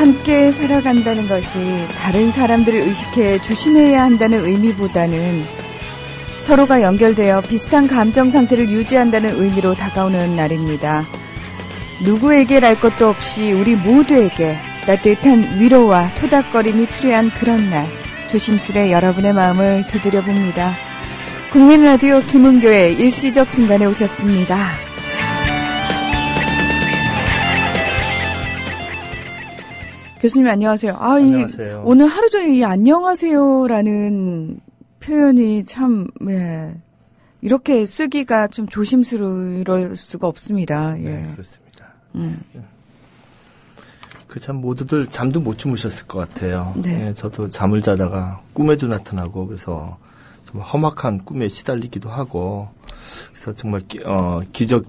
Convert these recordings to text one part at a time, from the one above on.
함께 살아간다는 것이 다른 사람들을 의식해 조심해야 한다는 의미보다는 서로가 연결되어 비슷한 감정 상태를 유지한다는 의미로 다가오는 날입니다. 누구에게랄 것도 없이 우리 모두에게 따뜻한 위로와 토닥거림이 필요한 그런 날, 조심스레 여러분의 마음을 두드려봅니다. 국민라디오 김은교의 일시적 순간에 오셨습니다. 교수님 안녕하세요. 안녕하세요. 오늘 하루 종일 이 안녕하세요라는 표현이 참 이렇게 쓰기가 좀 조심스러울 수가 없습니다. 예. 네, 그렇습니다. 그 참 모두들 잠도 못 주무셨을 것 같아요. 네. 예, 저도 잠을 자다가 꿈에도 나타나고 그래서 좀 험악한 꿈에 시달리기도 하고 그래서 정말 기적이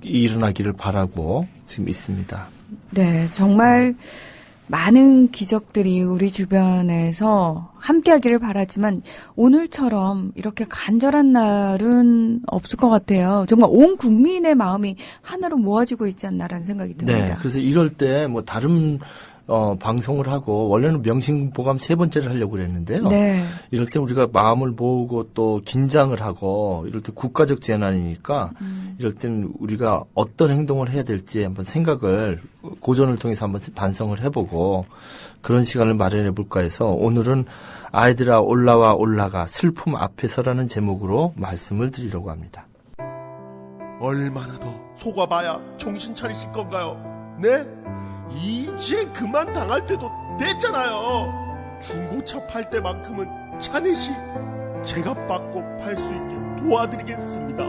일어나기를 바라고 지금 있습니다. 네, 정말 많은 기적들이 우리 주변에서 함께하기를 바라지만 오늘처럼 이렇게 간절한 날은 없을 것 같아요. 정말 온 국민의 마음이 하나로 모아지고 있지 않나라는 생각이 듭니다. 네, 그래서 이럴 때 뭐 다른 방송을 하고 원래는 명심보감 3번째를 하려고 그랬는데요. 네. 이럴 때 우리가 마음을 모으고 또 긴장을 하고 이럴 때 국가적 재난이니까 이럴 때는 우리가 어떤 행동을 해야 될지 한번 생각을 고전을 통해서 한번 반성을 해보고 그런 시간을 마련해 볼까 해서 오늘은 아이들아 올라와 올라가 슬픔 앞에서라는 제목으로 말씀을 드리려고 합니다. 얼마나 더 속아봐야 정신 차리실 건가요? 네? 이제 그만 당할 때도 됐잖아요. 중고차 팔 때만큼은 차넷이 제가 받고 팔 수 있게 도와드리겠습니다.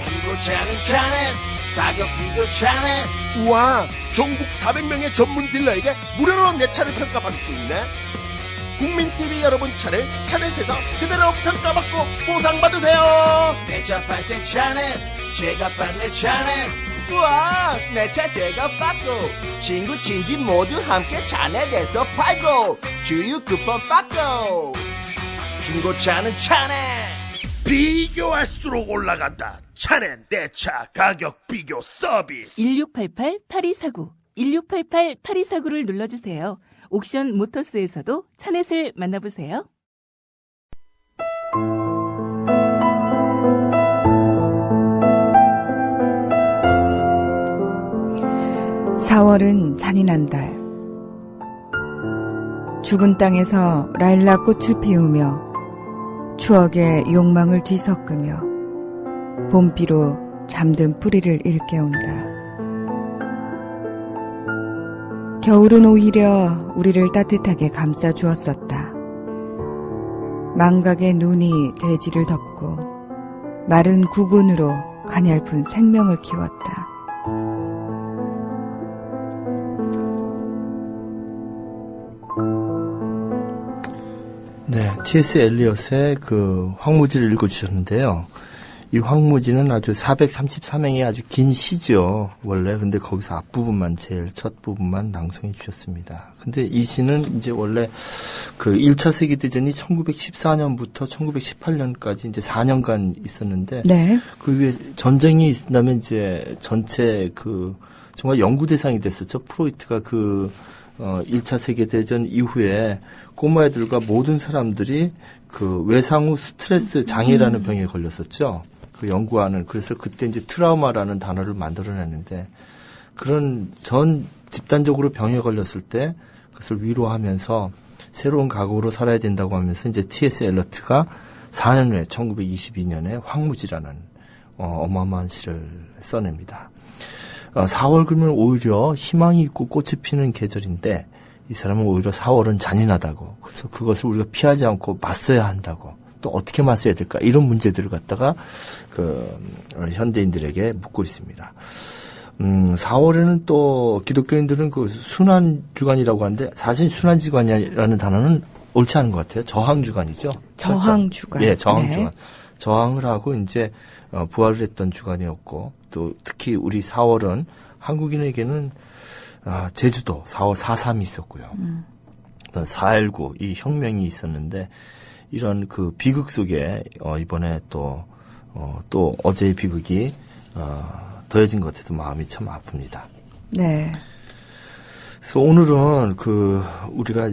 중고차는 차넷, 가격 비교 차넷. 우와, 전국 400명의 전문 딜러에게 무료로 내 차를 평가받을 수 있네. 국민TV 여러분 차를 차넷에서 제대로 평가받고 보상받으세요. 내 차 팔 때 차넷, 제가 받네 차넷. 우와, 내 차 제가 받고 친구 친지 모두 함께 차넷에서 팔고 주유 쿠폰 받고 중고차는 차넷. 비교할수록 올라간다. 차넷 내 차 가격 비교 서비스. 1688-8249 1688-8249를 눌러주세요. 옥션 모터스에서도 차넷을 만나보세요. 4월은 잔인한 달. 죽은 땅에서 라일락 꽃을 피우며 추억의 욕망을 뒤섞으며 봄비로 잠든 뿌리를 일깨운다. 겨울은 오히려 우리를 따뜻하게 감싸주었었다. 망각의 눈이 대지를 덮고 마른 구근으로 가냘픈 생명을 키웠다. 네, T.S. 엘리엇의 그 황무지를 읽어주셨는데요. 이 황무지는 아주 433행의 아주 긴 시죠, 원래. 근데 거기서 앞부분만, 제일 첫 부분만 낭송해 주셨습니다. 근데 이 시는 이제 원래 그 1차 세계대전이 1914년부터 1918년까지 이제 4년간 있었는데, 네. 그 위에 전쟁이 있다면 이제 전체 그 정말 연구 대상이 됐었죠. 프로이트가 1차 세계대전 이후에 꼬마애들과 모든 사람들이 그 외상후 스트레스 장애라는 병에 걸렸었죠. 그 연구하는, 그래서 그때 이제 트라우마라는 단어를 만들어냈는데, 그런 전 집단적으로 병에 걸렸을 때 그것을 위로하면서 새로운 각오로 살아야 된다고 하면서 이제 T.S. 엘리엇가 4년 후에 1922년에 황무지라는 어마어마한 시를 써냅니다. 4월 그러면 오히려 희망이 있고 꽃이 피는 계절인데 이 사람은 오히려 4월은 잔인하다고, 그래서 그것을 우리가 피하지 않고 맞서야 한다고, 또 어떻게 맞서야 될까, 이런 문제들을 갖다가 현대인들에게 묻고 있습니다. 4월에는 또 기독교인들은 그 순환주간이라고 하는데 사실 순환주간이라는 단어는 옳지 않은 것 같아요. 저항주간이죠. 저항주간. 예, 저항주간. 네. 저항을 하고 이제 부활을 했던 주간이었고, 또 특히 우리 4월은 한국인에게는 제주도 4월 4.3이 있었고요. 4.19 이 혁명이 있었는데, 이런 그 비극 속에 이번에 또 어제의 비극이 더해진 것 같아서 마음이 참 아픕니다. 네. 그래서 오늘은 우리가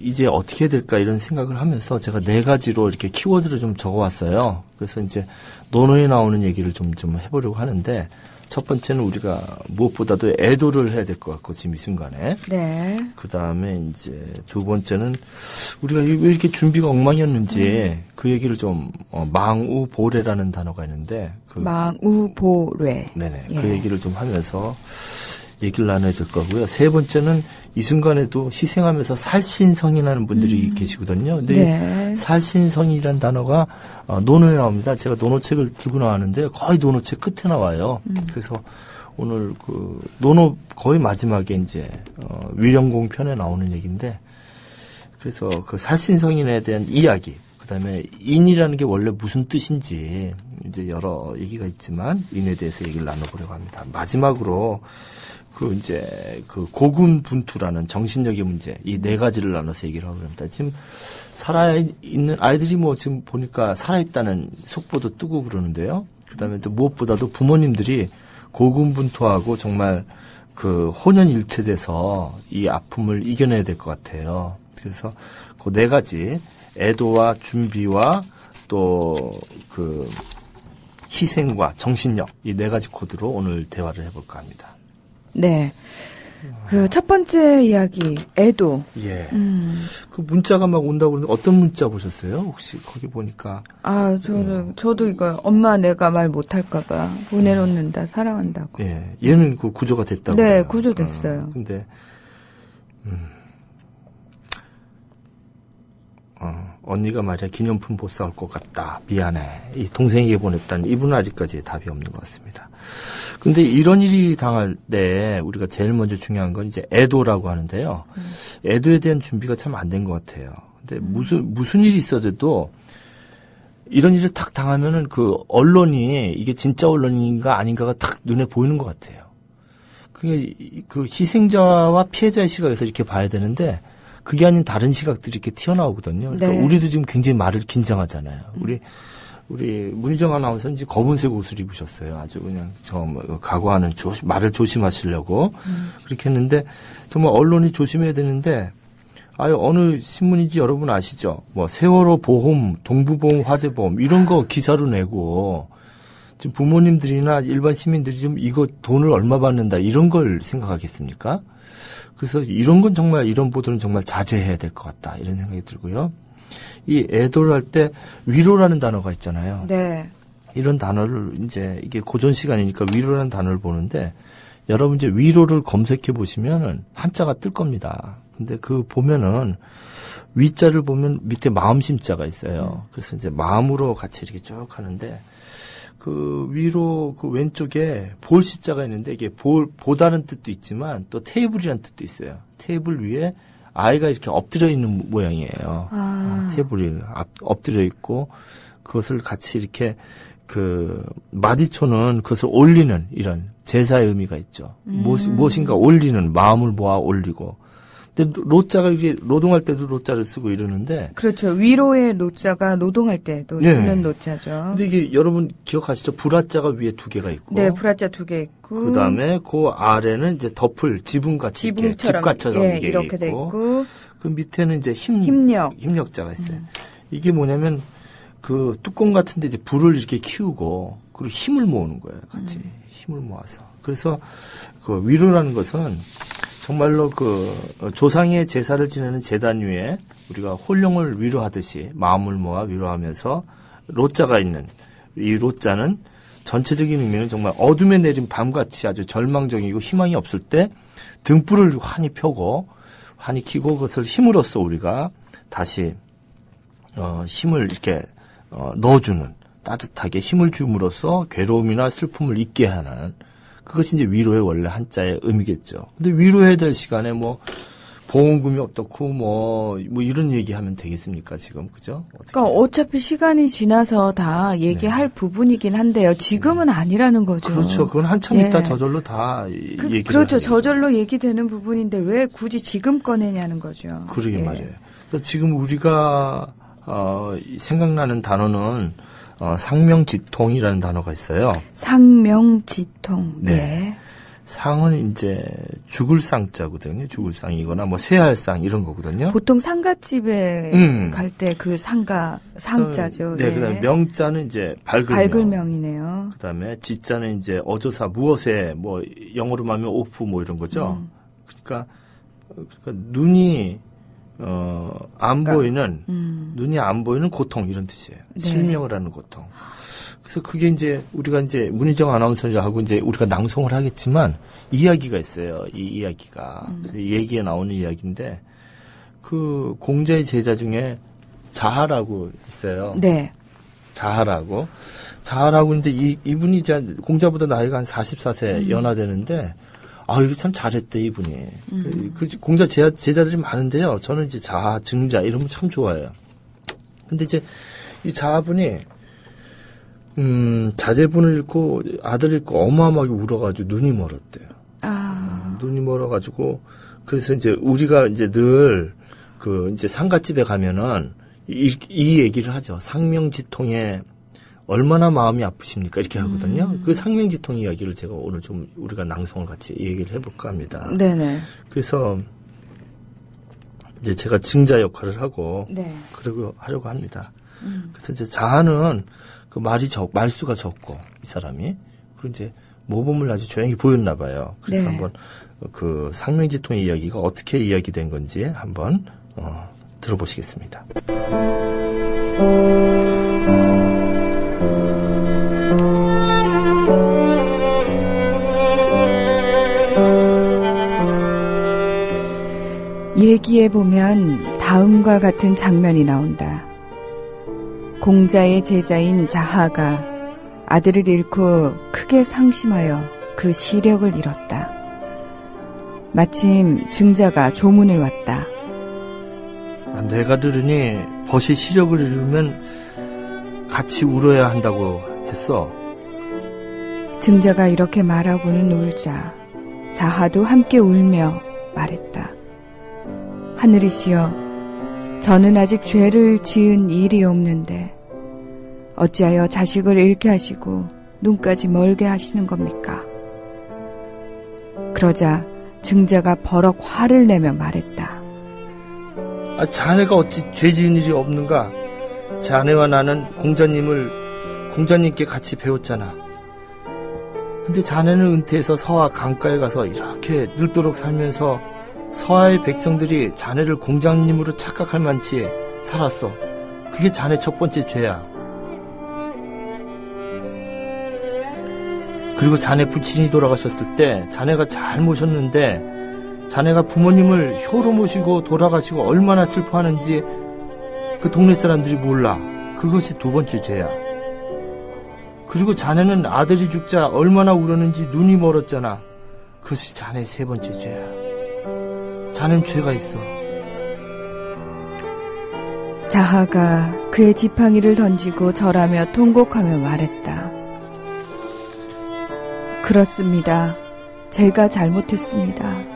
이제 어떻게 해야 될까 이런 생각을 하면서 제가 4가지로 이렇게 키워드를 좀 적어왔어요. 그래서 이제 논어에 나오는 얘기를 좀 해보려고 하는데, 첫 번째는 우리가 무엇보다도 애도를 해야 될 것 같고, 지금 이 순간에. 네. 그 다음에 이제 2번째는 우리가 왜 이렇게 준비가 엉망이었는지 그 얘기를 좀, 망우보래라는 단어가 있는데. 망우보래. 네네. 예. 그 얘기를 좀 하면서 얘기를 나눠야 될 거고요. 3번째는 이 순간에도 희생하면서 살신성인하는 분들이 계시거든요. 근데 네. 살신성이라는 단어가 논어에 나옵니다. 제가 논어책을 들고 나왔는데 거의 논어책 끝에 나와요. 그래서 오늘 논어 거의 마지막에 이제 위령공 편에 나오는 얘기인데, 그래서 그 살신성인에 대한 이야기, 그다음에 인이라는 게 원래 무슨 뜻인지 이제 여러 얘기가 있지만 인에 대해서 얘기를 나눠보려고 합니다. 마지막으로 고군분투라는 정신력의 문제, 이 4가지를 나눠서 얘기를 하고 합니다. 지금 살아있는 아이들이 지금 보니까 살아있다는 속보도 뜨고 그러는데요. 그 다음에 또 무엇보다도 부모님들이 고군분투하고 정말 혼연일체돼서 이 아픔을 이겨내야 될 것 같아요. 그래서 그 4가지, 애도와 준비와 또 희생과 정신력, 이 4가지 코드로 오늘 대화를 해볼까 합니다. 네. 첫 번째 이야기, 애도. 예. 그 문자가 막 온다고 그러는데 어떤 문자 보셨어요? 혹시 거기 보니까. 저도 이거 엄마 내가 말 못할까봐 보내놓는다, 사랑한다고. 예. 얘는 구조가 됐다고. 네, 구조됐어요. 근데, 언니가 말이야 기념품 못 사올 것 같다. 미안해. 이 동생에게 보냈다는 이분은 아직까지 답이 없는 것 같습니다. 근데 이런 일이 당할 때 우리가 제일 먼저 중요한 건 이제 애도라고 하는데요. 애도에 대한 준비가 참 안 된 것 같아요. 근데 무슨 일이 있어도 이런 일을 탁 당하면은 언론이 이게 진짜 언론인가 아닌가가 탁 눈에 보이는 것 같아요. 그게 희생자와 피해자의 시각에서 이렇게 봐야 되는데 그게 아닌 다른 시각들이 이렇게 튀어나오거든요. 그러니까 네. 우리도 지금 굉장히 말을 긴장하잖아요. 우리 문희정 아나운서는 이제 검은색 옷을 입으셨어요. 아주 그냥 각오하는 말을 조심하시려고 그렇게 했는데 정말 언론이 조심해야 되는데 어느 신문인지 여러분 아시죠? 세월호 보험, 동부보험, 화재보험 이런 거 기사로 내고 지금 부모님들이나 일반 시민들이 좀 이거 돈을 얼마 받는다 이런 걸 생각하겠습니까? 그래서 이런 보도는 정말 자제해야 될 것 같다 이런 생각이 들고요. 이 애도를 할 때 위로라는 단어가 있잖아요. 네. 이런 단어를 이제 이게 고전 시간이니까 위로라는 단어를 보는데 여러분 이제 위로를 검색해 보시면은 한자가 뜰 겁니다. 근데 보면은 위자를 보면 밑에 마음심자가 있어요. 그래서 이제 마음으로 같이 이렇게 쭉 하는데 위로 왼쪽에 볼시자가 있는데 이게 보다는 뜻도 있지만 또 테이블이라는 뜻도 있어요. 테이블 위에 아이가 이렇게 엎드려 있는 모양이에요. 테이블이 엎드려 있고 그것을 같이 이렇게 마디초는 그것을 올리는 이런 제사의 의미가 있죠. 무엇인가 올리는 마음을 모아 올리고. 근데 로자가 이게 노동할 때도 로자를 쓰고 이러는데. 그렇죠. 위로의 로자가 노동할 때도 쓰는 로자죠. 근데 이게 여러분 기억하시죠? 불화자가 위에 2개가 있고. 네, 불화자 2개 있고. 그 다음에 그 아래는 이제 덮을 지붕같이 집같처럼 이렇게 돼 있고. 그 밑에는 이제 힘력자가 있어요. 이게 뭐냐면 뚜껑 같은데 이제 불을 이렇게 키우고 그리고 힘을 모으는 거예요. 같이 힘을 모아서. 그래서 위로라는 것은 정말로 조상의 제사를 지내는 제단 위에 우리가 홀령을 위로하듯이 마음을 모아 위로하면서 로자가 있는 이 로자는 전체적인 의미는 정말 어둠에 내린 밤같이 아주 절망적이고 희망이 없을 때 등불을 환히 켜고 환히 켜고 그것을 힘으로써 우리가 다시 힘을 이렇게 넣어주는 따뜻하게 힘을 줌으로써 괴로움이나 슬픔을 잊게 하는 그것이 이제 위로의 원래 한자의 의미겠죠. 근데 위로해야 될 시간에 보험금이 어떻고 이런 얘기하면 되겠습니까 지금 그죠? 그러니까 어차피 시간이 지나서 다 얘기할 부분이긴 한데요. 지금은 아니라는 거죠. 그렇죠. 그건 한참 있다 저절로 다 얘기를 그렇죠. 저절로 얘기되는 부분인데 왜 굳이 지금 꺼내냐는 거죠. 그러게 말이에요. 그래서 지금 우리가 생각나는 단어는 상명지통이라는 단어가 있어요. 상명지통. 네. 상은 이제 죽을 쌍자거든요. 죽을 쌍이거나 뭐 쇠할 쌍 이런 거거든요. 보통 상가집에 갈 때 그 상자죠. 네, 그다음에 명자는 이제 밝을 명이네요. 그다음에 지자는 이제 어조사 무엇에 뭐 영어로 말하면 오프 뭐 이런 거죠. 그러니까 눈이 눈이 안 보이는 고통 이런 뜻이에요. 네. 실명을 하는 고통. 그래서 그게 이제 우리가 이제 문희정 아나운서하고 이제 우리가 낭송을 하겠지만 이야기가 있어요. 이 이야기가. 그래서 얘기에 나오는 이야기인데 그 공자의 제자 중에 자하라고 있어요. 네. 자하라고 근데 이분이 이제 공자보다 나이가 한 44세 연하되는데 이게 참 잘했대 이분이. 그 공자 제자들이 많은데요. 저는 이제 자하, 증자 이런 분 참 좋아해요. 근데 이제 이 자하분이 자제분을 잃고 아들을 잃고 어마어마하게 울어가지고 눈이 멀었대요. 눈이 멀어가지고 그래서 이제 우리가 이제 늘 그 이제 상가집에 가면은 이 얘기를 하죠. 상명지통에 얼마나 마음이 아프십니까? 이렇게 하거든요. 그 상명지통 이야기를 제가 오늘 좀 우리가 낭송을 같이 얘기를 해볼까 합니다. 네네. 그래서 이제 제가 증자 역할을 하고 네. 그러고 하려고 합니다. 그래서 이제 자하는 그 말수가 적고 이 사람이 그리고 이제 모범을 아주 조용히 보였나 봐요. 그래서 네. 한번 그 상명지통의 이야기가 어떻게 이야기된 건지 한번 들어보시겠습니다. 얘기에 보면 다음과 같은 장면이 나온다. 공자의 제자인 자하가 아들을 잃고 크게 상심하여 그 시력을 잃었다. 마침 증자가 조문을 왔다. 내가 들으니 벗이 시력을 잃으면 같이 울어야 한다고 했어. 증자가 이렇게 말하고는 울자 자하도 함께 울며 말했다. 하늘이시여, 저는 아직 죄를 지은 일이 없는데 어찌하여 자식을 잃게 하시고 눈까지 멀게 하시는 겁니까? 그러자 증자가 버럭 화를 내며 말했다. 자네가 어찌 죄 지은 일이 없는가? 자네와 나는 공자님께 같이 배웠잖아. 근데 자네는 은퇴해서 서하 강가에 가서 이렇게 늙도록 살면서 서하의 백성들이 자네를 공자님으로 착각할 만치 살았어. 그게 자네 첫 번째 죄야. 그리고 자네 부친이 돌아가셨을 때 자네가 잘 모셨는데 자네가 부모님을 효로 모시고 돌아가시고 얼마나 슬퍼하는지 그 동네 사람들이 몰라. 그것이 두 번째 죄야. 그리고 자네는 아들이 죽자 얼마나 울었는지 눈이 멀었잖아. 그것이 자네 세 번째 죄야. 자넨 죄가 있어. 자하가 그의 지팡이를 던지고 절하며 통곡하며 말했다. 그렇습니다. 제가 잘못했습니다.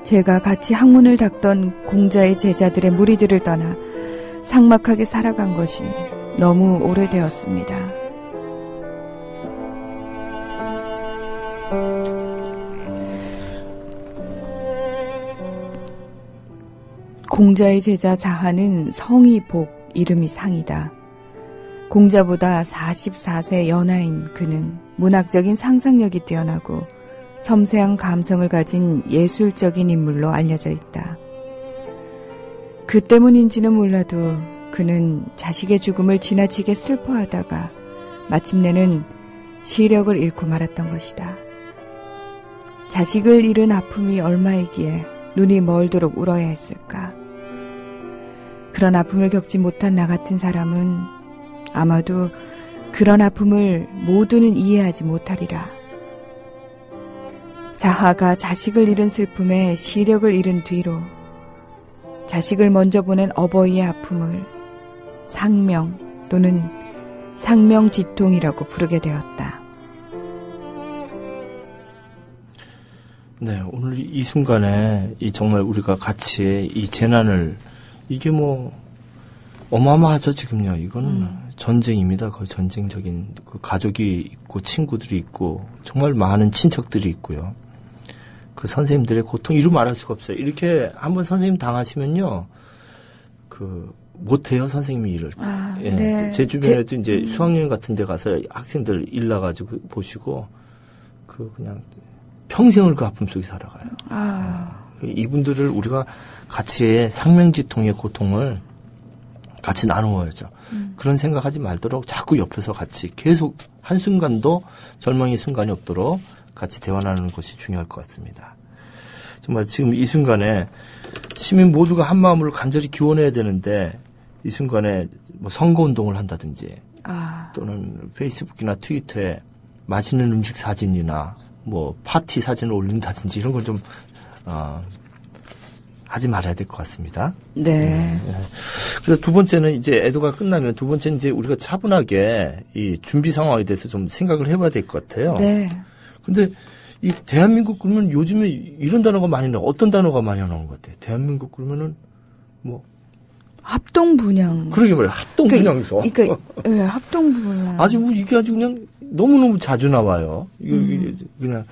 제가 같이 학문을 닦던 공자의 제자들의 무리들을 떠나 삭막하게 살아간 것이 너무 오래되었습니다. 공자의 제자 자하는 성이 복, 이름이 상이다. 공자보다 44세 연하인 그는 문학적인 상상력이 뛰어나고 섬세한 감성을 가진 예술적인 인물로 알려져 있다. 그 때문인지는 몰라도 그는 자식의 죽음을 지나치게 슬퍼하다가 마침내는 시력을 잃고 말았던 것이다. 자식을 잃은 아픔이 얼마이기에 눈이 멀도록 울어야 했을까? 그런 아픔을 겪지 못한 나 같은 사람은 아마도 그런 아픔을 모두는 이해하지 못하리라. 자하가 자식을 잃은 슬픔에 시력을 잃은 뒤로 자식을 먼저 보낸 어버이의 아픔을 상명 또는 상명지통이라고 부르게 되었다. 네, 오늘 이 순간에 정말 우리가 같이 이 재난을 이게 뭐 어마어마하죠 지금요. 이거는 전쟁입니다. 거의 전쟁적인 그 가족이 있고 친구들이 있고 정말 많은 친척들이 있고요. 그 선생님들의 고통 이루 말할 수가 없어요. 이렇게 한번 선생님 당하시면요, 그 못해요 선생님이 일을. 예, 네. 제 주변에도 이제 수학여행 같은 데 가서 학생들 일 나가지고 보시고 그 그냥 평생을 그 아픔 속에 살아가요. 이분들을 우리가 같이 상명지통의 고통을 같이 나누어야죠. 그런 생각하지 말도록 자꾸 옆에서 같이 계속 한순간도 절망의 순간이 없도록 같이 대화 나누는 것이 중요할 것 같습니다. 정말 지금 이 순간에 시민 모두가 한 마음으로 간절히 기원해야 되는데 이 순간에 뭐 선거운동을 한다든지 또는 페이스북이나 트위터에 맛있는 음식 사진이나 뭐 파티 사진을 올린다든지 이런 걸 좀 하지 말아야 될 것 같습니다. 네. 그래서 두 번째는 이제 애도가 끝나면 두 번째는 이제 우리가 차분하게 이 준비 상황에 대해서 좀 생각을 해봐야 될 것 같아요. 네. 근데 이 대한민국 그러면 요즘에 이런 단어가 많이 나와. 어떤 단어가 많이 나오는 것 같아요? 대한민국 그러면은 뭐 합동분양. 그러게 말이에요. 합동분양소. 그러니까 예, 합동분양. 아주 뭐 이게 아주 그냥 너무너무 자주 나와요. 이게 그냥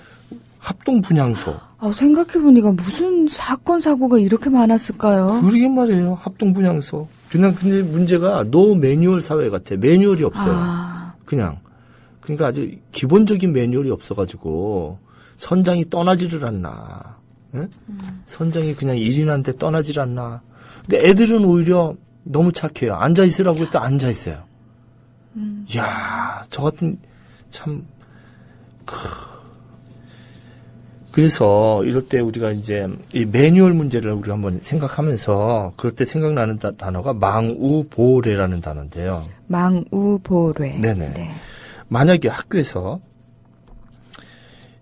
합동분양소. 생각해보니까 무슨 사건 사고가 이렇게 많았을까요? 그러게 말이에요. 합동분양소. 그냥 근데 문제가 노 매뉴얼 사회 같아. 매뉴얼이 없어요. 그냥. 그러니까 아주 기본적인 매뉴얼이 없어가지고 선장이 떠나지를 않나. 예? 선장이 그냥 일인한테 떠나질 않나. 근데 애들은 오히려 너무 착해요. 앉아있으라고 했다 앉아있어요. 이야, 저 같은 참 그래서 이럴 때 우리가 이제 이 매뉴얼 문제를 우리가 한번 생각하면서 그럴 때 생각나는 단어가 망우보호례라는 단어인데요. 망우보호례. 네네. 네. 만약에 학교에서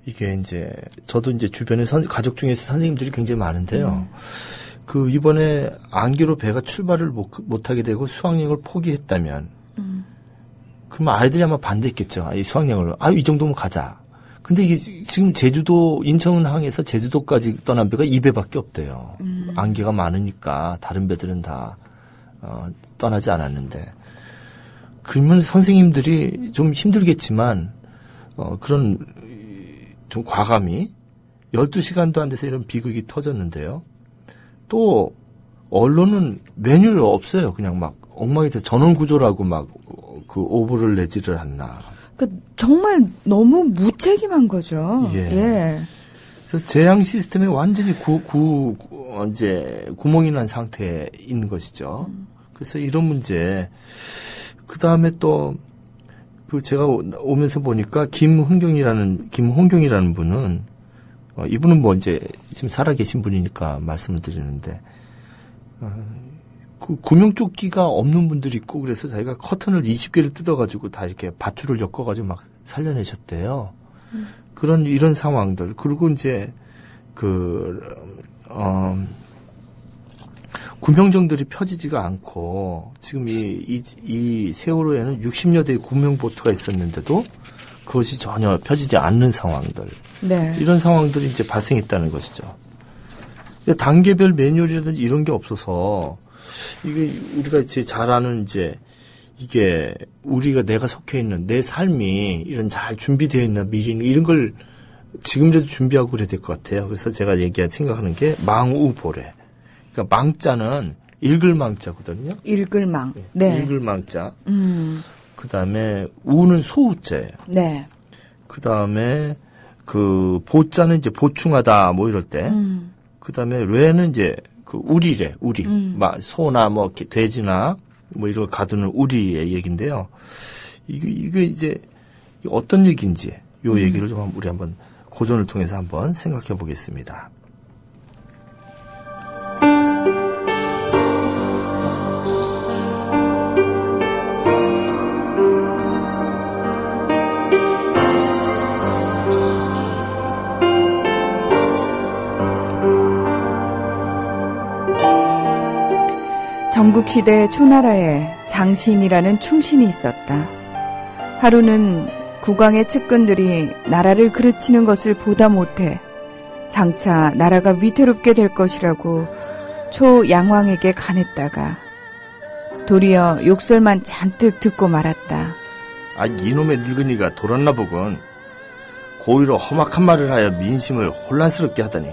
이게 이제 저도 이제 주변에 가족 중에서 선생님들이 굉장히 많은데요. 그 이번에 안기로 배가 출발을 못하게 되고 수학여행을 포기했다면 그러면 아이들이 아마 반대했겠죠. 이 수학여행을 이 정도면 가자. 근데 이게 지금 제주도 인천항에서 제주도까지 떠난 배가 2배밖에 없대요. 안개가 많으니까 다른 배들은 다 떠나지 않았는데. 그러면 선생님들이 좀 힘들겠지만 그런 좀 과감히 12시간도 안 돼서 이런 비극이 터졌는데요. 또 언론은 매뉴얼 없어요. 그냥 막 엉망이 돼서 전원구조라고 막 그 오보를 내지를 않나. 그러니까 정말 너무 무책임한 거죠. 예. 그래서 제양 시스템에 완전히 이제 구멍이 난 상태에 있는 것이죠. 그래서 이런 문제. 그 다음에 또 그 제가 오면서 보니까 김홍경이라는 분은 이분은 뭐 이제 지금 살아계신 분이니까 말씀을 드리는데 그 구명조끼가 없는 분들이 있고 그래서 자기가 커튼을 20개를 뜯어가지고 다 이렇게 밧줄을 엮어가지고 막 살려내셨대요. 이런 상황들. 그리고 이제 구명정들이 펴지지가 않고 지금 이 세월호에는 60여 대의 구명보트가 있었는데도 그것이 전혀 펴지지 않는 상황들. 네. 이런 상황들이 이제 발생했다는 것이죠. 단계별 매뉴얼이라든지 이런 게 없어서 이게 우리가 이제 잘 아는 이제 이게 내가 속해 있는 내 삶이 이런 잘 준비되어 있나 미리 이런 걸 지금이라도 준비하고 그래야 될 것 같아요. 그래서 제가 생각하는 게 망우보례. 그러니까 망자는 읽을 망자거든요. 읽을 망. 네. 읽을 망자. 그 다음에 우는 소우자예요. 네. 그 다음에 그 보자는 이제 보충하다 뭐 이럴 때. 그 다음에 례는 이제 그 우리래, 우리. 소나 뭐 돼지나 뭐 이런 걸 가두는 우리의 얘기인데요. 이게 이제 어떤 얘기인지 요 얘기를 좀 우리 한번 고전을 통해서 한번 생각해 보겠습니다. 전국시대 초나라에 장신이라는 충신이 있었다. 하루는 국왕의 측근들이 나라를 그르치는 것을 보다 못해 장차 나라가 위태롭게 될 것이라고 초양왕에게 간했다가 도리어 욕설만 잔뜩 듣고 말았다. 아, 이놈의 늙은이가 돌았나 보군. 고의로 험악한 말을 하여 민심을 혼란스럽게 하다니.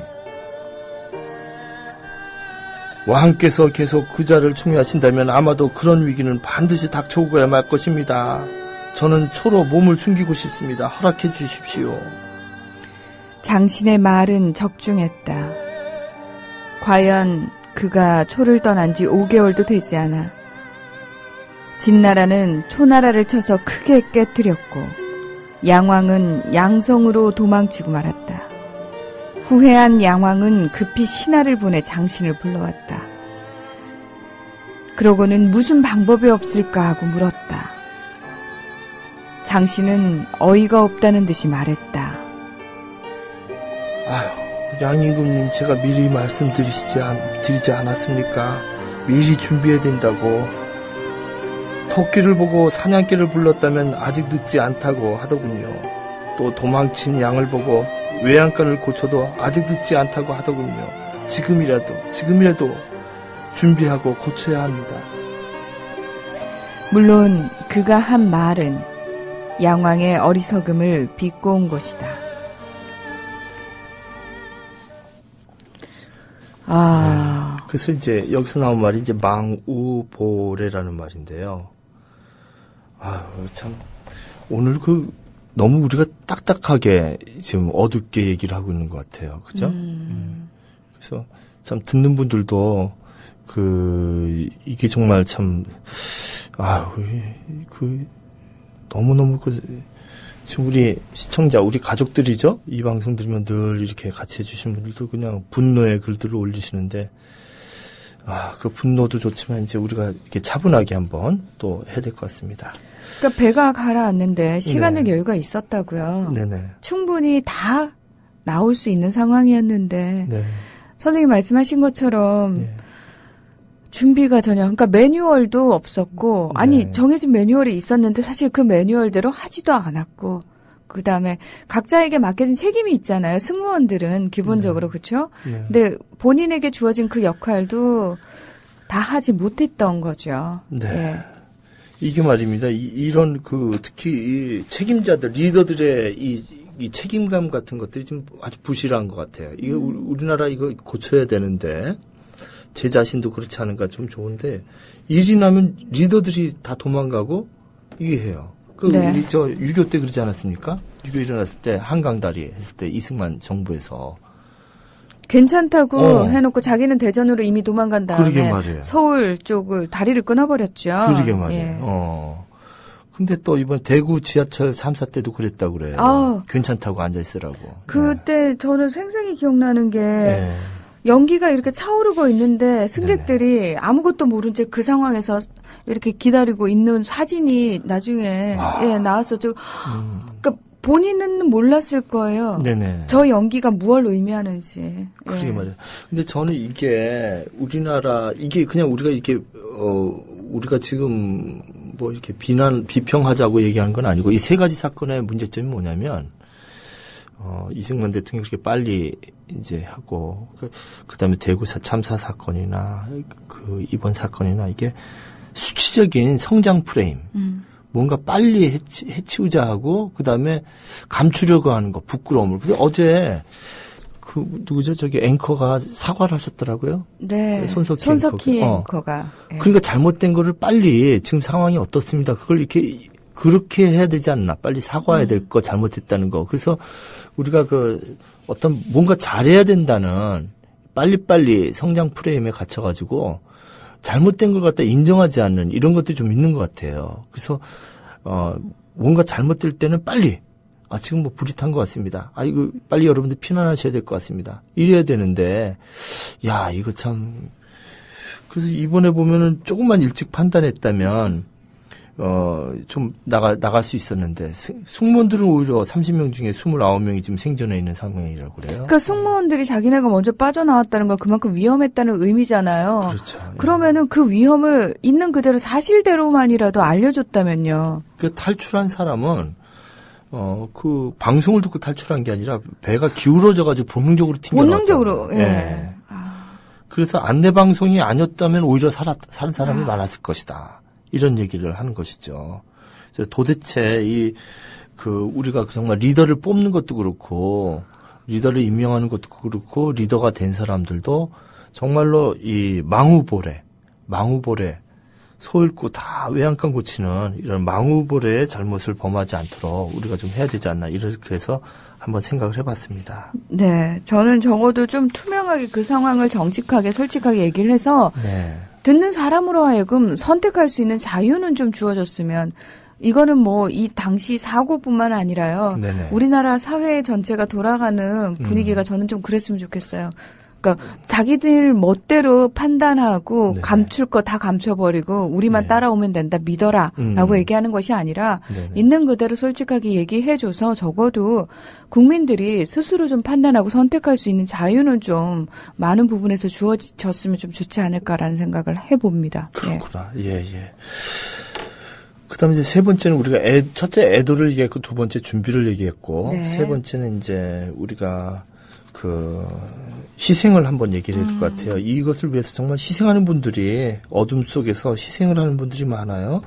왕께서 계속 그자를 총애하신다면 아마도 그런 위기는 반드시 닥쳐오고야 말 것입니다. 저는 초로 몸을 숨기고 싶습니다. 허락해 주십시오. 장신의 말은 적중했다. 과연 그가 초를 떠난 지 5개월도 되지 않아 진나라는 초나라를 쳐서 크게 깨뜨렸고 양왕은 양성으로 도망치고 말았다. 후회한 양왕은 급히 신하를 보내 장신을 불러왔다. 그러고는 무슨 방법이 없을까 하고 물었다. 장신은 어이가 없다는 듯이 말했다. 아유, 양임금님, 제가 미리 말씀드리지 않았습니까? 미리 준비해야 된다고. 토끼를 보고 사냥개를 불렀다면 아직 늦지 않다고 하더군요. 또 도망친 양을 보고 외양간을 고쳐도 아직 늦지 않다고 하더군요. 지금이라도 준비하고 고쳐야 합니다. 물론 그가 한 말은 양왕의 어리석음을 비꼬은 것이다. 그래서 이제 여기서 나온 말이 이제 망우보레라는 말인데요. 참 오늘 너무 우리가 딱딱하게 지금 어둡게 얘기를 하고 있는 것 같아요. 그죠? 그래서 참 듣는 분들도 이게 정말 참 너무너무 지금 우리 시청자, 우리 가족들이죠? 이 방송 들으면 늘 이렇게 같이 해주신 분들도 그냥 분노의 글들을 올리시는데, 그 분노도 좋지만 이제 우리가 이렇게 차분하게 한번 또 해야 될 것 같습니다. 그러니까 배가 가라앉는데 시간의 여유가 있었다고요. 네네. 충분히 다 나올 수 있는 상황이었는데, 네. 선생님 말씀하신 것처럼, 네. 준비가 전혀, 그러니까 매뉴얼도 없었고, 아니, 네. 정해진 매뉴얼이 있었는데 사실 그 매뉴얼대로 하지도 않았고, 그 다음에 각자에게 맡겨진 책임이 있잖아요. 승무원들은 기본적으로, 네. 그렇죠? 네. 근데 본인에게 주어진 그 역할도 다 하지 못했던 거죠. 네. 예. 이게 말입니다. 이런 특히 이 책임자들, 리더들의 이 책임감 같은 것들이 좀 아주 부실한 것 같아요. 이거 우리나라 이거 고쳐야 되는데, 제 자신도 그렇지 않은가 좀 좋은데, 일이 나면 리더들이 다 도망가고, 이게 해요. 네. 우리 6.25 때 그러지 않았습니까? 6.25 일어났을 때, 한강다리 했을 때, 이승만 정부에서. 괜찮다고 해놓고 자기는 대전으로 이미 도망간 다음에 그러게 말이에요. 서울 쪽을 다리를 끊어버렸죠. 그러게 말이에요. 예. 근데 또 이번 대구 지하철 3사 때도 그랬다고 그래요. 괜찮다고 앉아있으라고. 그때 저는 생생히 기억나는 게, 네. 연기가 이렇게 차오르고 있는데 승객들이 아무것도 모른 채 그 상황에서 이렇게 기다리고 있는 사진이 나중에 나왔었죠. 그러니까 본인은 몰랐을 거예요. 네네. 저 연기가 무엇을 의미하는지. 그러게 예. 말이에요. 근데 저는 이게 우리나라 이게 그냥 우리가 이렇게 우리가 지금 뭐 이렇게 비평하자고 얘기하는 건 아니고 이 세 가지 사건의 문제점이 뭐냐면 이승만 대통령이 그렇게 빨리 이제 하고, 그 다음에 대구 참사 사건이나, 이번 사건이나, 이게 수치적인 성장 프레임. 뭔가 빨리 해치우자 하고, 그 다음에 감추려고 하는 거, 부끄러움을. 근데 어제, 누구죠? 저기 앵커가 사과를 하셨더라고요. 네. 손석희 앵커가. 예. 그러니까 잘못된 거를 빨리, 지금 상황이 어떻습니다. 그걸 그렇게 해야 되지 않나. 빨리 사과해야 될 거, 잘못했다는 거. 그래서 우리가 어떤 뭔가 잘해야 된다는 빨리빨리 성장 프레임에 gat혀가지고 잘못된 걸 갖다 인정하지 않는 이런 것들이 좀 있는 것 같아요. 그래서, 뭔가 잘못될 때는 빨리, 지금 뭐 불이 탄 것 같습니다. 이거 빨리 여러분들 피난하셔야 될 것 같습니다. 이래야 되는데, 이거 참, 그래서 이번에 보면은 조금만 일찍 판단했다면, 좀 나갈 수 있었는데, 승무원들은 오히려 30명 중에 29명이 지금 생존해 있는 상황이라고 그래요. 그러니까 승무원들이 자기네가 먼저 빠져나왔다는 건 그만큼 위험했다는 의미잖아요. 그렇죠. 그러면은 그 위험을 있는 그대로 사실대로만이라도 알려줬다면요. 그 탈출한 사람은, 방송을 듣고 탈출한 게 아니라 배가 기울어져가지고 본능적으로 튕겨나왔다고. 본능적으로, 예. 그래서 안내방송이 아니었다면 오히려 사는 사람이 많았을 것이다. 이런 얘기를 하는 것이죠. 그래서 도대체 우리가 정말 리더를 뽑는 것도 그렇고, 리더를 임명하는 것도 그렇고, 리더가 된 사람들도 정말로 이 망우보레, 소 잃고 다 외양간 고치는 이런 망우보레의 잘못을 범하지 않도록 우리가 좀 해야 되지 않나, 이렇게 해서 한번 생각을 해봤습니다. 네, 저는 적어도 좀 투명하게 그 상황을 정직하게 솔직하게 얘기를 해서 네. 듣는 사람으로 하여금 선택할 수 있는 자유는 좀 주어졌으면, 이거는 뭐 이 당시 사고뿐만 아니라요. 네네. 우리나라 사회 전체가 돌아가는 분위기가 저는 좀 그랬으면 좋겠어요. 그러니까 자기들 멋대로 판단하고 네네. 감출 거 다 감춰버리고 우리만 네. 따라오면 따라오면 된다, 믿어라라고 얘기하는 것이 아니라 네네. 있는 그대로 솔직하게 얘기해줘서 적어도 국민들이 스스로 좀 판단하고 선택할 수 있는 자유는 좀 많은 부분에서 주어졌으면 좀 좋지 않을까라는 생각을 해봅니다. 그렇구나. 예. 그다음에 이제 세 번째는 우리가 첫째 애도를 얘기했고, 두 번째 준비를 얘기했고, 네. 세 번째는 이제 우리가 희생을 한번 얘기를 해야 될 것 같아요. 이것을 위해서 정말 희생하는 분들이, 어둠 속에서 희생을 하는 분들이 많아요.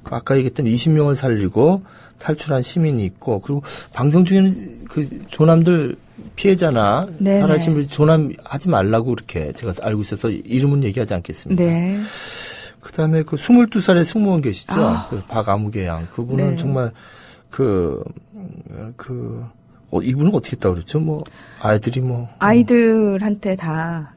아까 얘기했던 20명을 살리고 탈출한 시민이 있고, 그리고 방송 중에는 그 조남들 피해자나 네네. 살아계신 분이 조남하지 말라고 그렇게 제가 알고 있어서 이름은 얘기하지 않겠습니다. 네. 그다음에 그 22살의 승무원 계시죠? 그 박아무개 양. 그분은 네. 정말 이분은 어떻게 했다고 그랬죠? 아이들한테 다,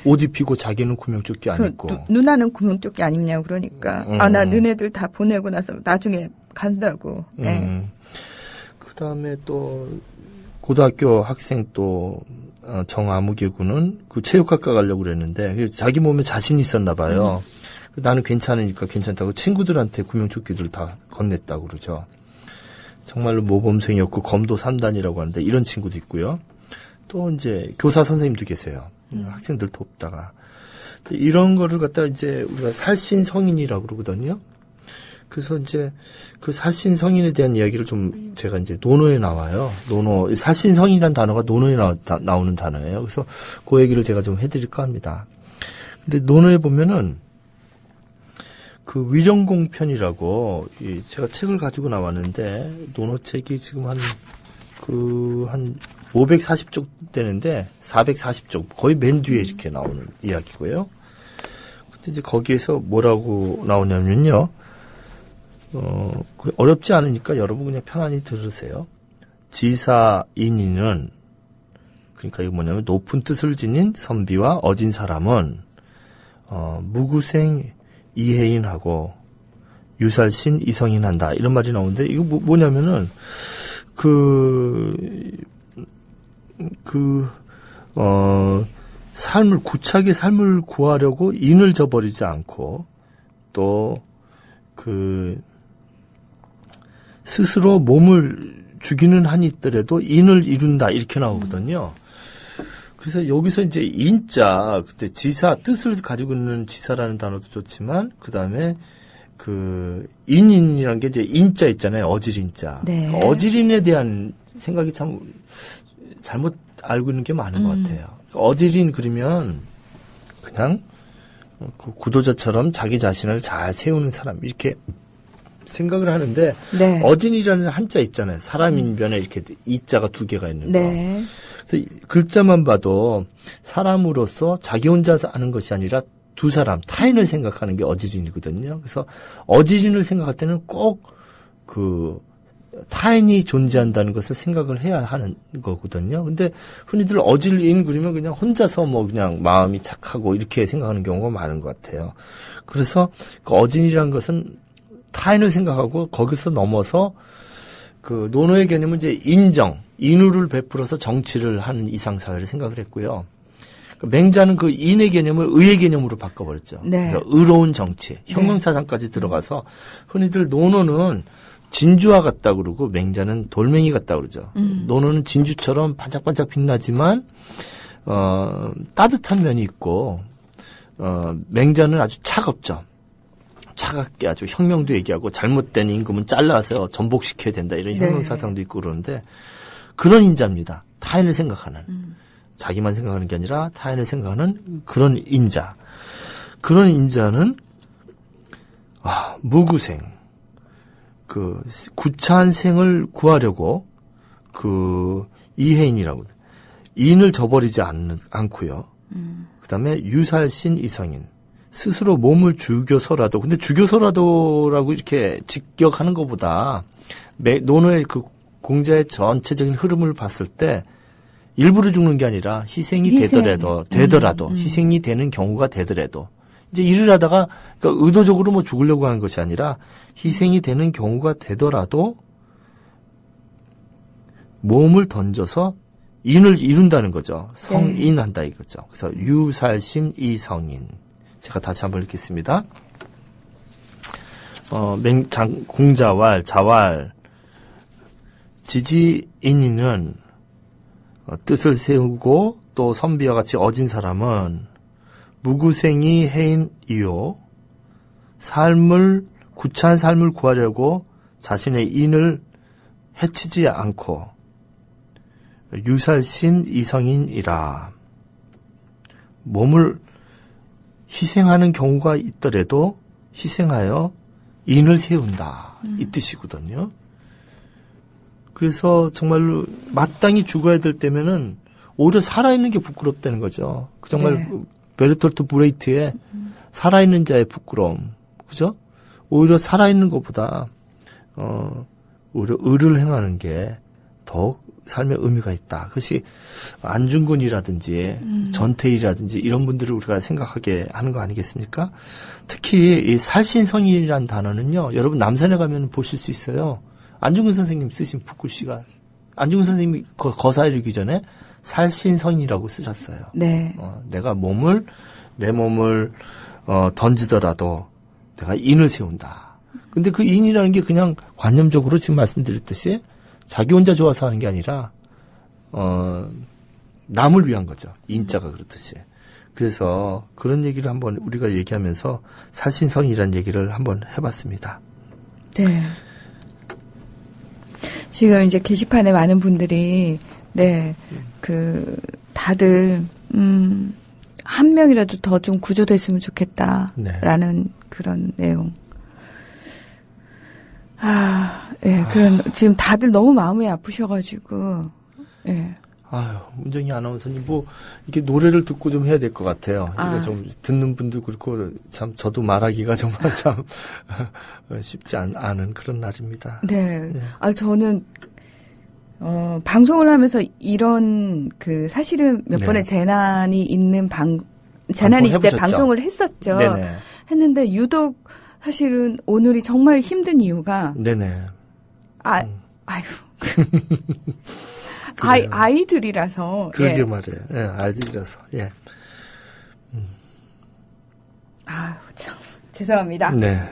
옷 입히고 자기는 구명조끼 안 입고. 누나는 구명조끼 안 입냐고 그러니까. 나 너네들 다 보내고 나서 나중에 간다고. 그다음에 또 고등학교 학생 또 정아무개 군은 그 체육학과 가려고 그랬는데 자기 몸에 자신이 있었나 봐요. 나는 괜찮으니까 괜찮다고 친구들한테 구명조끼들 다 건넸다고 그러죠. 정말로 모범생이었고 검도 3단이라고 하는데 이런 친구도 있고요. 또 이제 교사 선생님도 계세요. 학생들 돕다가. 이런 거를 갖다가 이제 우리가 살신 성인이라고 그러거든요. 그래서 이제 그 살신 성인에 대한 이야기를 좀 제가 이제 논어에 나와요. 살신 성인이라는 단어가 논어에 나오는 단어예요. 그래서 그 얘기를 제가 좀 해드릴까 합니다. 근데 논어에 보면은 그 위령공편이라고 제가 책을 가지고 나왔는데 논어책이 지금 한 540쪽 되는데 440쪽 거의 맨 뒤에 이렇게 나오는 이야기고요. 근데 이제 거기에서 뭐라고 나오냐면요. 어렵지 않으니까 여러분 그냥 편안히 들으세요. 지사인인은, 그러니까 이거 뭐냐면 높은 뜻을 지닌 선비와 어진 사람은 무구생 이해인하고 유살신 이성인한다, 이런 말이 나오는데 이거 뭐냐면은 구차하게 삶을 구하려고 인을 저버리지 않고 또 스스로 몸을 죽이는 한이 있더라도 인을 이룬다, 이렇게 나오거든요. 그래서 여기서 이제 인자, 그때 지사, 뜻을 가지고 있는 지사라는 단어도 좋지만, 그 다음에 인이라는 게 이제 인자 있잖아요. 어질인자. 네. 어질인에 대한 생각이 참 잘못 알고 있는 게 많은 것 같아요. 어질인 그러면 그냥 그 구도자처럼 자기 자신을 잘 세우는 사람, 이렇게 생각을 하는데, 네. 어진이라는 한자 있잖아요. 사람인변에 이렇게 이자가 두 개가 있는 거. 네. 그래서 글자만 봐도 사람으로서 자기 혼자 하는 것이 아니라 두 사람, 타인을 생각하는 게 어지린이거든요. 그래서 어지린을 생각할 때는 꼭 타인이 존재한다는 것을 생각을 해야 하는 거거든요. 근데 흔히들 어질린 그러면 그냥 혼자서 그냥 마음이 착하고 이렇게 생각하는 경우가 많은 것 같아요. 그래서 그 어진이라는 것은 타인을 생각하고 거기서 넘어서 논어의 개념은 이제 인후를 베풀어서 정치를 하는 이상사회를 생각을 했고요. 맹자는 그 인의 개념을 의의 개념으로 바꿔버렸죠. 네. 그래서 의로운 정치, 혁명사상까지 들어가서 흔히들 논어는 진주와 같다 그러고 맹자는 돌멩이 같다 그러죠. 논어는 진주처럼 반짝반짝 빛나지만 따뜻한 면이 있고 맹자는 아주 차갑죠. 차갑게 아주 혁명도 얘기하고 잘못된 임금은 잘라서 전복시켜야 된다, 이런 혁명사상도 있고 그러는데 그런 인자입니다. 타인을 생각하는. 자기만 생각하는 게 아니라 타인을 생각하는 그런 인자. 그런 인자는 무구생, 그 구차한 생을 구하려고 그 이해인이라고 인을 저버리지 않고요. 그다음에 유살신 이성인, 스스로 몸을 죽여서라도, 근데 죽여서라도라고 이렇게 직격하는 것보다 논어의 그 공자의 전체적인 흐름을 봤을 때 일부러 죽는 게 아니라 희생이 되더라도 희생이 되는 경우가 되더라도 이제 일을 하다가 그러니까 의도적으로 뭐 죽으려고 하는 것이 아니라 희생이 되는 경우가 되더라도 몸을 던져서 인을 이룬다는 거죠. 성인한다 이거죠. 그래서 유살신 이성인. 제가 다시 한번 읽겠습니다. 공자왈 자왈 지지인인은 뜻을 세우고 또 선비와 같이 어진 사람은 무구생이 해인이요 구차한 삶을 구하려고 자신의 인을 해치지 않고 유살신 이성인이라. 몸을 희생하는 경우가 있더라도 희생하여 인을 세운다. 이 뜻이거든요. 그래서 정말로 마땅히 죽어야 될 때면은 오히려 살아있는 게 부끄럽다는 거죠. 정말 베르톨트 브레이트의 살아있는 자의 부끄러움. 그죠? 오히려 살아있는 것보다 오히려 의를 행하는 게 더욱 삶에 의미가 있다. 그것이 안중근이라든지 전태일이라든지 이런 분들을 우리가 생각하게 하는 거 아니겠습니까? 특히 이 살신성인이라는 단어는요. 여러분 남산에 가면 보실 수 있어요. 안중근 선생님 쓰신 붓글씨가 안중근 선생님이 거사에 이르기 전에 살신성인이라고 쓰셨어요. 네. 내가 내 몸을 던지더라도 내가 인을 세운다. 근데 그 인이라는 게 그냥 관념적으로 지금 말씀드렸듯이 자기 혼자 좋아서 하는 게 아니라 남을 위한 거죠. 인자가 그렇듯이. 그래서 그런 얘기를 한번 우리가 얘기하면서 살신성이라는 얘기를 한번 해봤습니다. 네. 지금 이제 게시판에 많은 분들이 다들 한 명이라도 더 좀 구조됐으면 좋겠다라는 그런 내용. 지금 다들 너무 마음이 아프셔가지고, 문정희 아나운서님, 이렇게 노래를 듣고 좀 해야 될 것 같아요. 이거 좀 듣는 분도 그렇고, 참, 저도 말하기가 정말 참, 쉽지 않은 그런 날입니다. 네. 저는, 방송을 하면서 이런, 사실은 몇 번의 재난이 있는 재난이 있을 때 방송을 했었죠. 네네. 했는데, 유독, 사실은 오늘이 정말 힘든 이유가 네네. 아이들이라서. 그러게 말이에요. 예, 아이들이라서. 예. 참 죄송합니다. 네.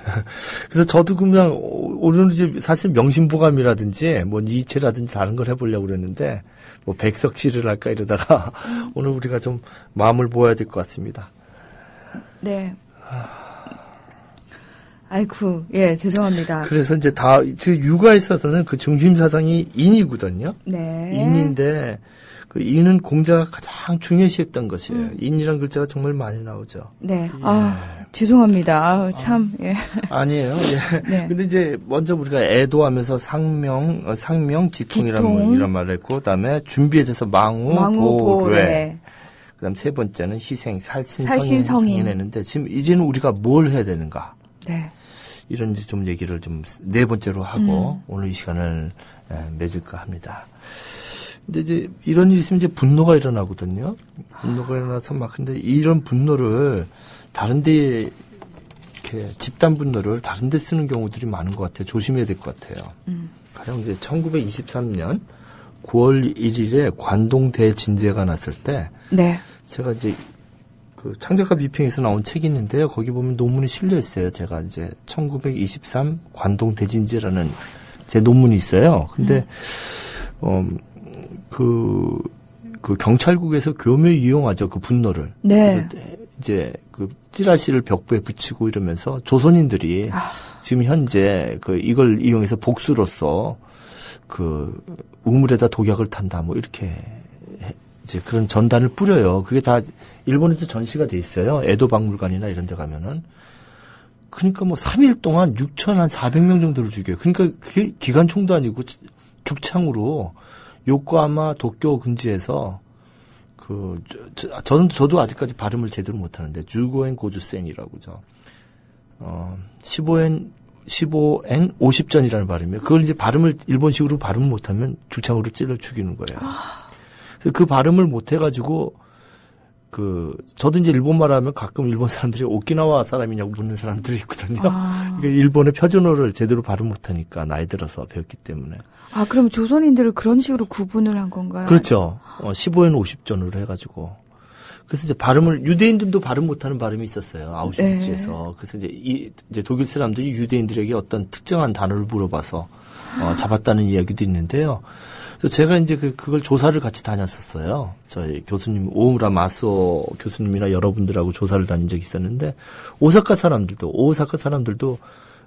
그래서 저도 그냥 오늘 이제 사실 명심보감이라든지 뭐 니체라든지 다른 걸 해보려고 그랬는데 뭐 백석시를 할까 이러다가 오늘 우리가 좀 마음을 모아야 될 것 같습니다. 네. 죄송합니다. 그래서 이제 육아에 있어서는 그 중심 사상이 인이거든요. 네. 인인데, 그 인은 공자가 가장 중요시했던 것이에요. 인이란 글자가 정말 많이 나오죠. 네. 죄송합니다. 참, 아니에요. 예. 네. 근데 이제 먼저 우리가 애도하면서 상명, 지통이란 말을 했고, 그 다음에 준비에 대해서 망우보뢰. 그 다음 세 번째는 희생, 살신성인 했는데, 지금 이제는 우리가 뭘 해야 되는가? 네. 이런 좀 얘기를 좀 네 번째로 하고 오늘 이 시간을 맺을까 합니다. 근데 이제 이런 일이 있으면 이제 분노가 일어나거든요. 분노가 일어나서 근데 이런 분노를 다른데 이렇게 집단 분노를 다른데 쓰는 경우들이 많은 것 같아요. 조심해야 될 것 같아요. 가령 이제 1923년 9월 1일에 관동 대진재가 났을 때, 제가 이제 그 창작가 비평에서 나온 책이 있는데요. 거기 보면 논문이 실려 있어요. 제가 이제 1923 관동 대진재라는 제 논문이 있어요. 근데 그 경찰국에서 교묘히 이용하죠. 그 분노를. 네. 그래서 이제 그 찌라시를 벽부에 붙이고 이러면서 조선인들이 지금 현재 이걸 이용해서 복수로서 우물에다 독약을 탄다 뭐 이렇게 이제 그런 전단을 뿌려요. 그게 다 일본에도 전시가 돼 있어요. 에도 박물관이나 이런 데 가면은. 그러니까 뭐 3일 동안 6,400명 정도를 죽여요. 그러니까 그게 기관총도 아니고 죽창으로 요코하마 도쿄 근지에서 저도 아직까지 발음을 제대로 못하는데 주고엔 고주센이라고죠. 15엔 50전이라는 발음이에요. 그걸 이제 발음을 일본식으로 발음 못하면 죽창으로 찔러 죽이는 거예요. 그래서 그 발음을 못해가지고 저도 이제 일본말 하면 가끔 일본 사람들이 오키나와 사람이냐고 묻는 사람들이 있거든요. 그러니까 일본의 표준어를 제대로 발음 못하니까 나이 들어서 배웠기 때문에. 그럼 조선인들을 그런 식으로 구분을 한 건가요? 그렇죠. 15엔 50전으로 해가지고. 그래서 이제 발음을, 유대인들도 발음 못하는 발음이 있었어요. 아우슈비츠에서. 네. 그래서 이제 독일 사람들이 유대인들에게 어떤 특정한 단어를 물어봐서, 잡았다는 이야기도 있는데요. 그래서 제가 이제 그걸 조사를 같이 다녔었어요. 저희 교수님, 오무라 마소 교수님이나 여러분들하고 조사를 다닌 적이 있었는데, 오사카 사람들도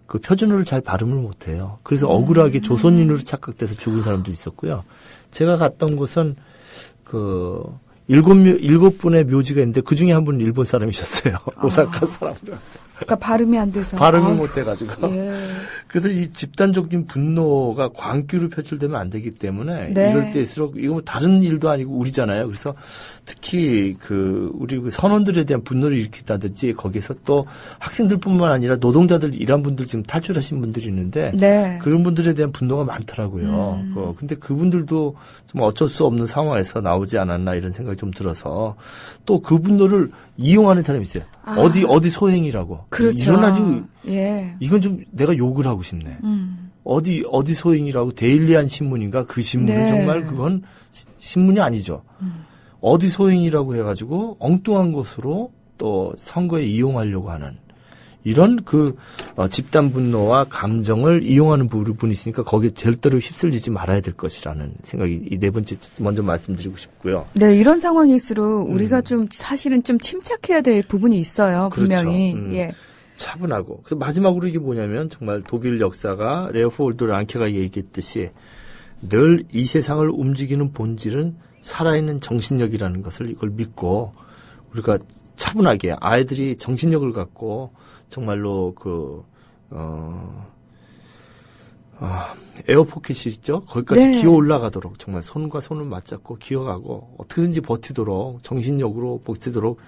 그 표준어를 잘 발음을 못해요. 그래서 억울하게 조선인으로 착각돼서 죽은 사람도 있었고요. 제가 갔던 곳은 일곱 분의 묘지가 있는데 그 중에 한 분은 일본 사람이셨어요. 오사카 사람들. 그러니까 발음이 안 돼서. 발음을 못 해가지고. 예. 그래서 이 집단적인 분노가 광기로 표출되면 안 되기 때문에 네. 이럴 때일수록 이거 뭐 다른 일도 아니고 우리잖아요. 그래서 특히 우리 선원들에 대한 분노를 일으킨다든지 거기서 또 학생들뿐만 아니라 노동자들 일한 분들 지금 탈출하신 분들이 있는데 네. 그런 분들에 대한 분노가 많더라고요. 근데 그분들도 좀 어쩔 수 없는 상황에서 나오지 않았나 이런 생각이 좀 들어서 또 그 분노를 이용하는 사람이 있어요. 어디 소행이라고. 그렇죠. 일어나지. 예. 이건 좀 내가 욕을 하고 싶네. 어디 소행이라고 데일리한 신문인가 그 신문은 네. 정말 그건 신문이 아니죠. 어디 소행이라고 해가지고 엉뚱한 것으로 또 선거에 이용하려고 하는 이런 집단 분노와 감정을 이용하는 부분이 있으니까 거기에 절대로 휩쓸리지 말아야 될 것이라는 생각이 이 네 번째 먼저 말씀드리고 싶고요. 네, 이런 상황일수록 우리가 좀 사실은 좀 침착해야 될 부분이 있어요. 분명히. 그렇죠. 예. 차분하고. 그래서 마지막으로 이게 뭐냐면 정말 독일 역사가 레오폴드 랑케가 얘기했듯이 늘 이 세상을 움직이는 본질은 살아있는 정신력이라는 것을 이걸 믿고 우리가 차분하게 아이들이 정신력을 갖고 정말로 에어포켓이 있죠? 거기까지 네. 기어 올라가도록 정말 손과 손을 맞잡고 기어가고 어떻게든지 버티도록 정신력으로 버티도록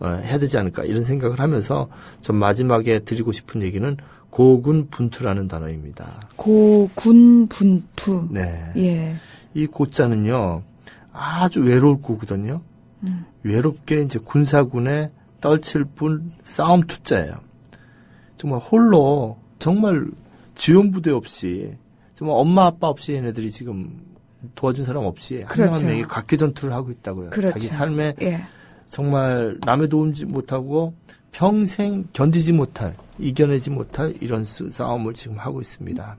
해야 되지 않을까 이런 생각을 하면서 전 마지막에 드리고 싶은 얘기는 고군분투라는 단어입니다. 고군분투. 네. 예. 이 고자는요 아주 외로울 거거든요. 외롭게 이제 군사군에 떨칠 뿐 싸움 투자예요. 정말 홀로 정말 지원부대 없이 정말 엄마 아빠 없이 얘네들이 지금 도와준 사람 없이 그렇죠. 한 명이 각계전투를 하고 있다고요. 그렇죠. 자기 삶에 예. 정말 남의 도움지 못하고 평생 견디지 못할 이겨내지 못할 이런 싸움을 지금 하고 있습니다.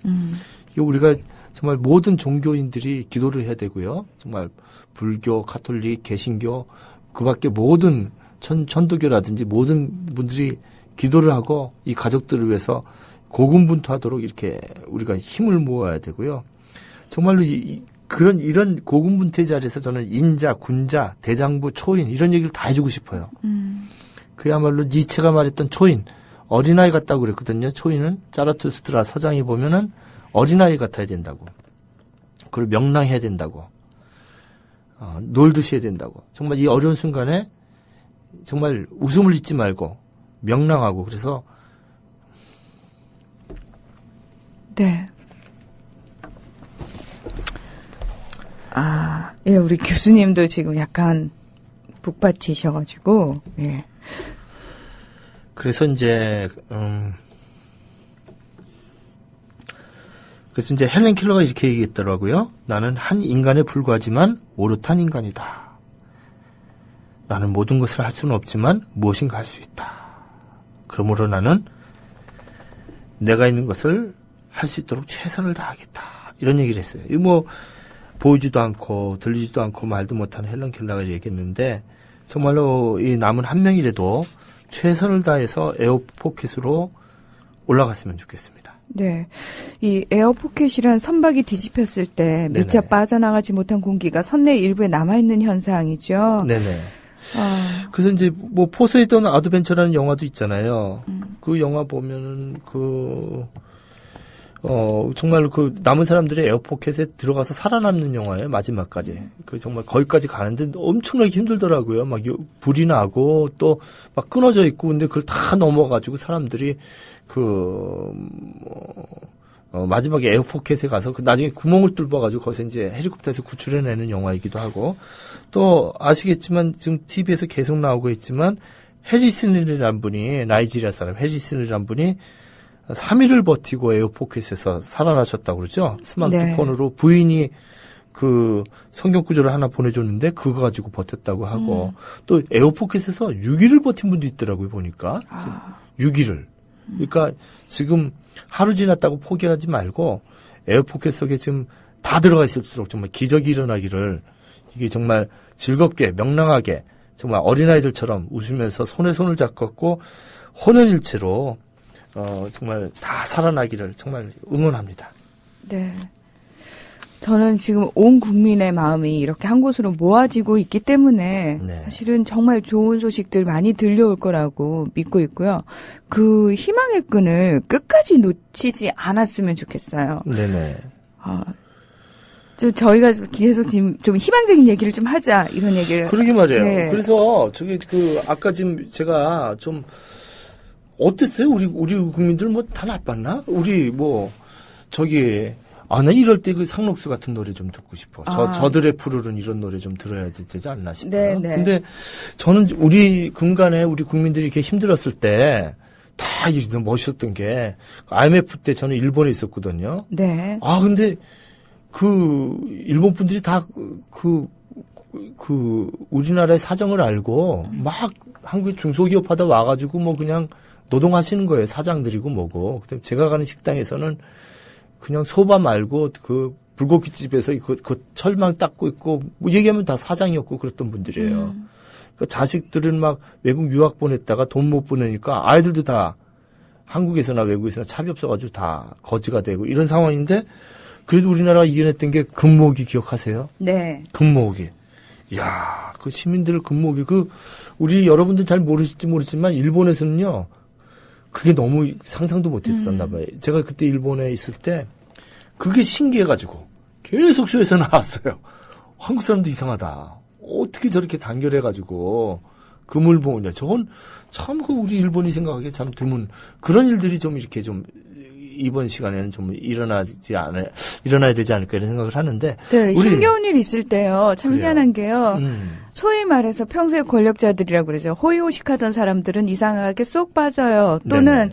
이게 우리가 정말 모든 종교인들이 기도를 해야 되고요. 정말 불교, 가톨릭, 개신교 그밖에 모든 천도교라든지 모든 분들이 기도를 하고 이 가족들을 위해서 고군분투하도록 이렇게 우리가 힘을 모아야 되고요. 정말로 이런 고군분투의 자리에서 저는 인자, 군자, 대장부, 초인 이런 얘기를 다 해주고 싶어요. 그야말로 니체가 말했던 초인, 어린아이 같다고 그랬거든요. 초인은 자라투스트라 서장에 보면은 어린아이 같아야 된다고. 그리고 명랑해야 된다고. 놀듯이 해야 된다고. 정말 이 어려운 순간에 정말 웃음을 잊지 말고 명랑하고 그래서 네. 예, 우리 교수님도 지금 약간 북받치셔가지고, 예. 그래서 이제 헬렌 켈러가 이렇게 얘기했더라고요. 나는 한 인간에 불과하지만 오롯한 인간이다. 나는 모든 것을 할 수는 없지만 무엇인가 할 수 있다. 그러므로 나는 내가 있는 것을 할 수 있도록 최선을 다하겠다. 이런 얘기를 했어요. 이거 보이지도 않고 들리지도 않고 말도 못하는 헬렌 켈러가 얘기했는데 정말로 이 남은 한 명이라도 최선을 다해서 에어포켓으로 올라갔으면 좋겠습니다. 네. 이 에어포켓이란 선박이 뒤집혔을 때 미처 네네. 빠져나가지 못한 공기가 선내 일부에 남아있는 현상이죠. 네네. 그래서 이제 뭐 포세이돈 아드벤처라는 영화도 있잖아요. 그 영화 보면은 정말 그 남은 사람들이 에어포켓에 들어가서 살아남는 영화예요. 마지막까지. 그 정말 거기까지 가는데 엄청나게 힘들더라고요. 막 불이 나고 또 막 끊어져 있고 근데 그걸 다 넘어가지고 사람들이 마지막에 에어포켓에 가서 나중에 구멍을 뚫어가지고 거기서 이제 헬리콥터에서 구출해내는 영화이기도 하고 또 아시겠지만 지금 TV에서 계속 나오고 있지만 해리슨이라는 분이 나이지리아 사람 해리슨이라는 분이 3일을 버티고 에어포켓에서 살아나셨다고 그러죠. 스마트폰으로 네. 부인이 그 성경 구절을 하나 보내줬는데 그거 가지고 버텼다고 하고 또 에어포켓에서 6일을 버틴 분도 있더라고요. 보니까 6일을. 그러니까 지금 하루 지났다고 포기하지 말고 에어포켓 속에 지금 다 들어가 있을수록 정말 기적이 일어나기를 이게 정말 즐겁게 명랑하게 정말 어린아이들처럼 웃으면서 손에 손을 잡고 혼연일체로 정말 다 살아나기를 정말 응원합니다. 네. 저는 지금 온 국민의 마음이 이렇게 한 곳으로 모아지고 있기 때문에 네. 사실은 정말 좋은 소식들 많이 들려올 거라고 믿고 있고요. 그 희망의 끈을 끝까지 놓치지 않았으면 좋겠어요. 네네. 저희가 계속 지금 좀 희망적인 얘기를 좀 하자 이런 얘기를. 그러게 말이에요. 네. 그래서 아까 지금 제가 좀 어땠어요? 우리 국민들 뭐 다 나빴나? 나 이럴 때 그 상록수 같은 노래 좀 듣고 싶어. 저들의 푸르른 이런 노래 좀 들어야 되지 않나 싶어요. 네네. 근데 저는 우리 근간에 우리 국민들이 이렇게 힘들었을 때 다 너무 멋있었던 게 IMF 때 저는 일본에 있었거든요. 네. 근데 일본 분들이 다 우리나라의 사정을 알고 막 한국의 중소기업 하다 와가지고 뭐 그냥 노동하시는 거예요. 사장들이고 뭐고. 그다음에 제가 가는 식당에서는 그냥 소바 말고 그 불고기집에서 그 철망 닦고 있고 뭐 얘기하면 다 사장이었고 그랬던 분들이에요. 그러니까 자식들은 막 외국 유학 보냈다가 돈 못 보내니까 아이들도 다 한국에서나 외국에서나 차비 없어가지고 다 거지가 되고 이런 상황인데 그래도 우리나라가 이겨냈던 게 금모으기 기억하세요? 네. 금모으기. 이야, 그 시민들 금모으기 우리 여러분들 잘 모르실지 모르지만 일본에서는요. 그게 너무 상상도 못했었나 봐요. 제가 그때 일본에 있을 때 그게 신기해가지고 계속 쇼에서 나왔어요. 한국 사람도 이상하다. 어떻게 저렇게 단결해가지고 금을 모으냐. 저건 참 우리 일본이 생각하기에 참 드문 그런 일들이 좀 이렇게 좀 이번 시간에는 좀 일어나야 되지 않을까 이런 생각을 하는데. 네, 힘겨운 일 있을 때요. 참 희한한 게요. 소위 말해서 평소에 권력자들이라고 그러죠. 호의호식하던 사람들은 이상하게 쏙 빠져요. 또는 네네.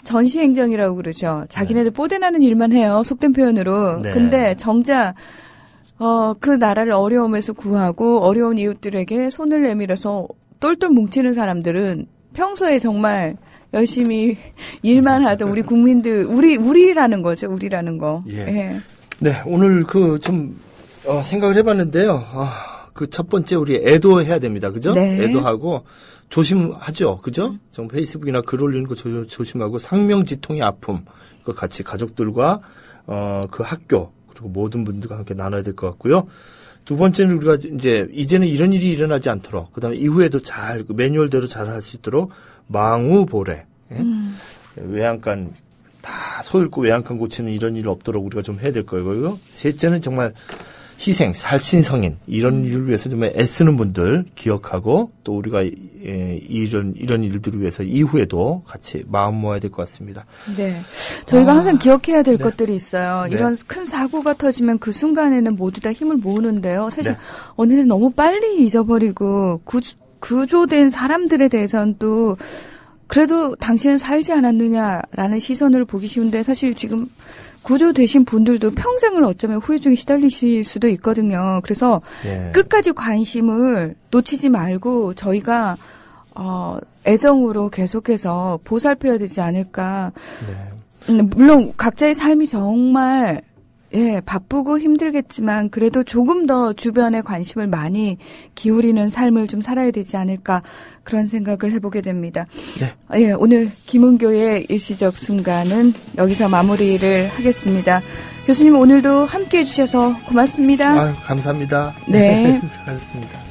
전시행정이라고 그러죠. 자기네들 뽀대나는 일만 해요. 속된 표현으로. 네. 근데 정작 그 나라를 어려움에서 구하고 어려운 이웃들에게 손을 내밀어서 똘똘 뭉치는 사람들은 평소에 정말 열심히 일만 하던 우리 국민들, 우리라는 거죠. 우리라는 거. 예. 예. 네, 오늘 생각을 해봤는데요. 그 첫 번째 우리 애도해야 됩니다. 그죠? 네. 애도하고 조심하죠. 그죠? 좀 페이스북이나 글 올리는 거 조심하고 상명지통의 아픔. 이거 같이 가족들과, 그 학교, 그리고 모든 분들과 함께 나눠야 될 것 같고요. 두 번째는 우리가 이제는 이런 일이 일어나지 않도록, 그 다음에 이후에도 매뉴얼대로 잘 할 수 있도록 망우보래. 예? 외양간 다 소잃고 외양간 고치는 이런 일 없도록 우리가 좀 해야 될 거고요. 셋째는 정말 희생, 살신성인 이런 일을 위해서 좀 애쓰는 분들 기억하고 또 우리가 이런 일들을 위해서 이후에도 같이 마음 모아야 될 것 같습니다. 네, 저희가 항상 기억해야 될 것들이 있어요. 이런 큰 사고가 터지면 그 순간에는 모두 다 힘을 모으는데요. 사실 어느새 너무 빨리 잊어버리고 구조된 사람들에 대해서는 또 그래도 당신은 살지 않았느냐라는 시선을 보기 쉬운데 사실 지금 구조되신 분들도 평생을 어쩌면 후유증에 시달리실 수도 있거든요. 그래서 끝까지 관심을 놓치지 말고 저희가 애정으로 계속해서 보살펴야 되지 않을까. 물론 각자의 삶이 정말 예, 바쁘고 힘들겠지만 그래도 조금 더 주변에 관심을 많이 기울이는 삶을 좀 살아야 되지 않을까 그런 생각을 해보게 됩니다. 네. 예, 오늘 김은교의 일시적 순간은 여기서 마무리를 하겠습니다. 교수님 오늘도 함께해 주셔서 고맙습니다. 감사합니다. 네. 수고하셨습니다.